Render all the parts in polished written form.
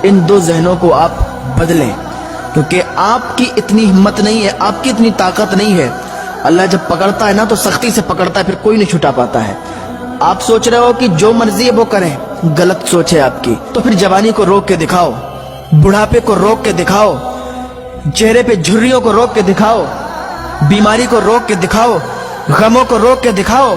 ان دو ذہنوں کو آپ بدلیں، کیونکہ آپ کی اتنی ہمت نہیں ہے، آپ کی اتنی طاقت نہیں ہے۔ اللہ جب پکڑتا ہے نا تو سختی سے پکڑتا ہے، پھر کوئی نہیں چھٹا پاتا ہے۔ آپ سوچ رہے ہو کہ جو مرضی ہے وہ کریں، غلط سوچ ہے آپ کی۔ تو پھر جوانی کو روک کے دکھاؤ، بڑھاپے کو روک کے دکھاؤ، چہرے پہ جھریوں کو روک کے دکھاؤ، بیماری کو روک کے دکھاؤ، غموں کو روک کے دکھاؤ۔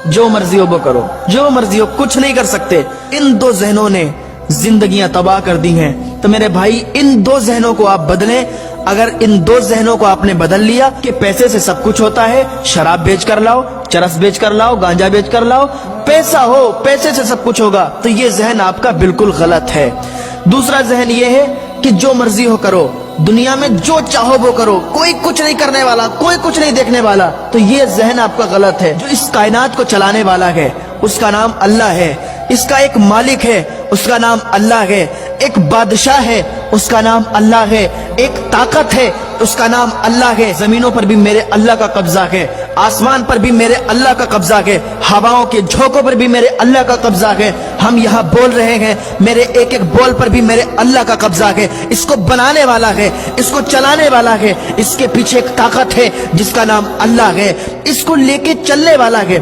جو مرضی ہو وہ کرو، جو مرضی ہو، کچھ نہیں کر سکتے۔ ان دو ذہنوں نے زندگیاں تباہ کر دی ہیں۔ تو میرے بھائی، ان دو ذہنوں کو آپ بدلیں۔ اگر ان دو ذہنوں کو آپ نے بدل لیا کہ پیسے سے سب کچھ ہوتا ہے، شراب بیچ کر لاؤ، چرس بیچ کر لاؤ، گانجا بیچ کر لاؤ، پیسہ ہو، پیسے سے سب کچھ ہوگا، تو یہ ذہن آپ کا بالکل غلط ہے۔ دوسرا ذہن یہ ہے کہ جو مرضی ہو کرو، دنیا میں جو چاہو وہ کرو، کوئی کچھ نہیں کرنے والا، کوئی کچھ نہیں دیکھنے والا، تو یہ ذہن آپ کا غلط ہے۔ جو اس کائنات کو چلانے والا ہے اس کا نام اللہ ہے، اس کا ایک مالک ہے اس کا نام اللہ ہے، ایک بادشاہ ہے اس کا نام اللہ ہے، ایک طاقت ہے اس کا نام اللہ ہے۔ زمینوں پر بھی میرے اللہ کا قبضہ ہے، آسمان پر بھی میرے اللہ کا قبضہ ہے، ہواؤں کے جھونکوں پر بھی میرے اللہ کا قبضہ ہے۔ ہم یہاں بول رہے ہیں، میرے ایک ایک بول پر بھی میرے اللہ کا قبضہ ہے۔ اس کو بنانے والا ہے، اس کو چلانے والا ہے، اس کے پیچھے ایک طاقت ہے جس کا نام اللہ ہے، اس کو لے کے چلنے والا ہے۔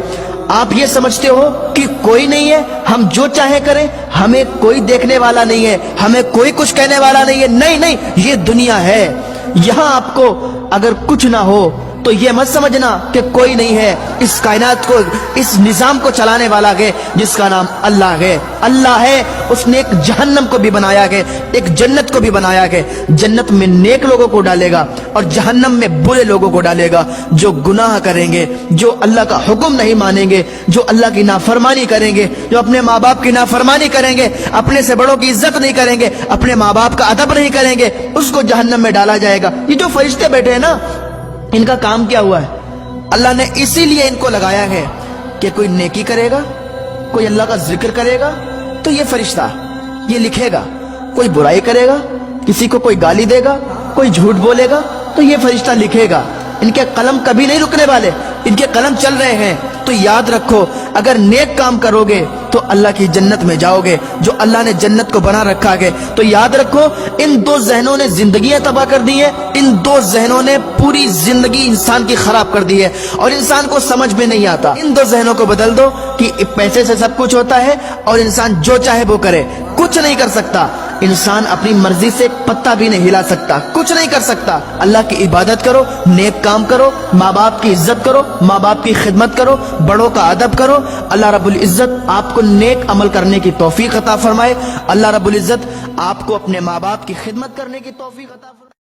آپ یہ سمجھتے ہو کہ کوئی نہیں ہے، ہم جو چاہے کریں، ہمیں کوئی دیکھنے والا نہیں ہے، ہمیں کوئی کچھ کہنے والا نہیں ہے۔ نہیں نہیں، یہ دنیا ہے۔ یہاں آپ کو اگر کچھ نہ ہو تو یہ مت سمجھنا کہ کوئی نہیں ہے۔ اس کائنات کو، اس نظام کو چلانے والا ہے جس کا نام اللہ ہے۔ اللہ ہے، اس نے ایک جہنم کو بھی بنایا ہے، ایک جنت کو بھی بنایا ہے۔ جنت میں نیک لوگوں کو ڈالے گا اور جہنم میں برے لوگوں کو ڈالے گا، جو گناہ کریں گے، جو اللہ کا حکم نہیں مانیں گے، جو اللہ کی نافرمانی کریں گے، جو اپنے ماں باپ کی نافرمانی کریں گے، اپنے سے بڑوں کی عزت نہیں کریں گے، اپنے ماں باپ کا ادب نہیں کریں گے، اس کو جہنم میں ڈالا جائے گا۔ یہ جو فرشتے بیٹھے ہیں نا، ان کا کام کیا ہوا ہے؟ اللہ نے اسی لیے ان کو لگایا ہے کہ کوئی نیکی کرے گا، کوئی اللہ کا ذکر کرے گا تو یہ فرشتہ یہ لکھے گا، کوئی برائی کرے گا، کسی کو کوئی گالی دے گا، کوئی جھوٹ بولے گا تو یہ فرشتہ لکھے گا۔ ان کے قلم کبھی نہیں رکنے والے، ان کے قلم چل رہے ہیں۔ تو یاد رکھو، اگر نیک کام کرو گے تو اللہ کی جنت میں جاؤ گے، جو اللہ نے جنت کو بنا رکھا ہے۔ تو یاد رکھو، ان دو ذہنوں نے زندگیاں تباہ کر دی ہیں، ان دو ذہنوں نے پوری زندگی انسان کی خراب کر دی ہے، اور انسان کو سمجھ میں نہیں آتا۔ ان دو ذہنوں کو بدل دو کہ پیسے سے سب کچھ ہوتا ہے اور انسان جو چاہے وہ کرے، کچھ نہیں کر سکتا۔ انسان اپنی مرضی سے ایک پتا بھی نہیں ہلا سکتا، کچھ نہیں کر سکتا۔ اللہ کی عبادت کرو، نیک کام کرو، ماں باپ کی عزت کرو، ماں باپ کی خدمت کرو، بڑوں کا ادب کرو۔ اللہ رب العزت آپ کو نیک عمل کرنے کی توفیق عطا فرمائے۔ اللہ رب العزت آپ کو اپنے ماں باپ کی خدمت کرنے کی توفیق عطا فرمائے۔